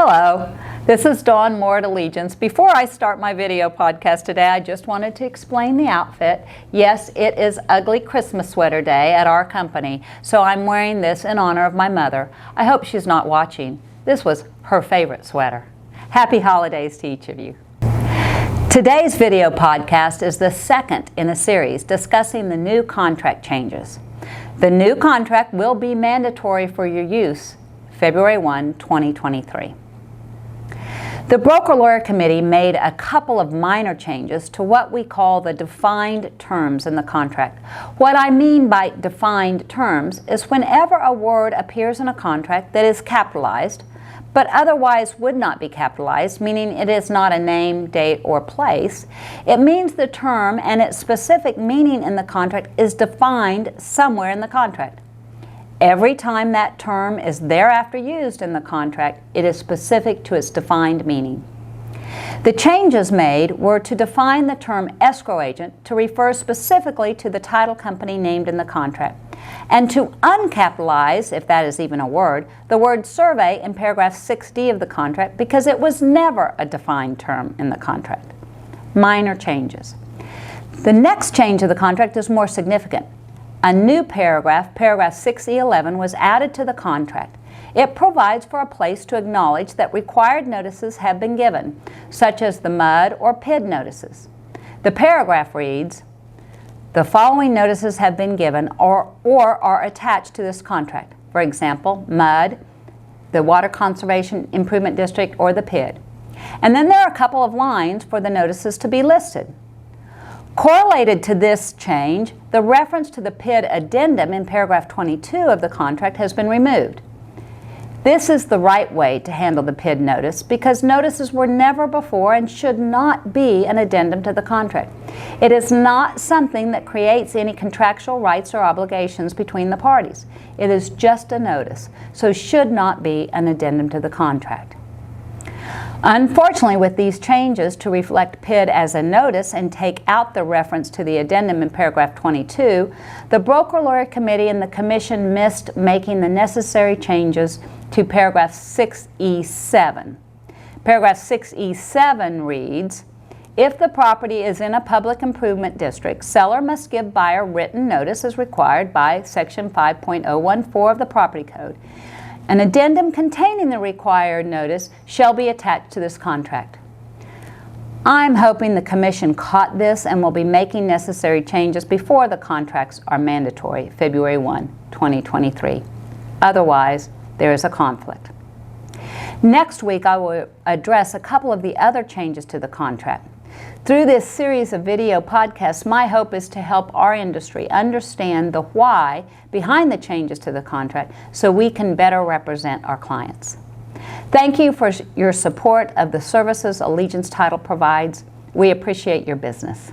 Hello, this is Dawn Moore at Allegiance. Before I start my video podcast today, I just wanted to explain the outfit. Yes, it is Ugly Christmas Sweater Day at our company, so I'm wearing this in honor of my mother. I hope she's not watching. This was her favorite sweater. Happy holidays to each of you. Today's video podcast is the second in a series discussing the new contract changes. The new contract will be mandatory for your use February 1, 2023. The Broker-Lawyer Committee made a couple of minor changes to what we call the defined terms in the contract. What I mean by defined terms is whenever a word appears in a contract that is capitalized, but otherwise would not be capitalized, meaning it is not a name, date, or place, it means the term and its specific meaning in the contract is defined somewhere in the contract. Every time that term is thereafter used in the contract, it is specific to its defined meaning. The changes made were to define the term escrow agent to refer specifically to the title company named in the contract, and to uncapitalize, if that is even a word, the word survey in paragraph 6D of the contract because it was never a defined term in the contract. Minor changes. The next change of the contract is more significant. A new paragraph, paragraph 6E11, was added to the contract. It provides for a place to acknowledge that required notices have been given, such as the MUD or PID notices. The paragraph reads, "The following notices have been given or are attached to this contract." For example, MUD, the Water Conservation Improvement District, or the PID. And then there are a couple of lines for the notices to be listed. Correlated to this change, the reference to the PID addendum in paragraph 22 of the contract has been removed. This is the right way to handle the PID notice because notices were never before and should not be an addendum to the contract. It is not something that creates any contractual rights or obligations between the parties. It is just a notice, so should not be an addendum to the contract. Unfortunately, with these changes to reflect PID as a notice and take out the reference to the addendum in paragraph 22, the Broker-Lawyer Committee and the Commission missed making the necessary changes to paragraph 6E7. Paragraph 6E7 reads, "If the property is in a public improvement district, seller must give buyer written notice as required by section 5.014 of the Property Code. An addendum containing the required notice shall be attached to this contract." I'm hoping the Commission caught this and will be making necessary changes before the contracts are mandatory, February 1, 2023. Otherwise, there is a conflict. Next week, I will address a couple of the other changes to the contract. Through this series of video podcasts, my hope is to help our industry understand the why behind the changes to the contract so we can better represent our clients. Thank you for your support of the services Allegiance Title provides. We appreciate your business.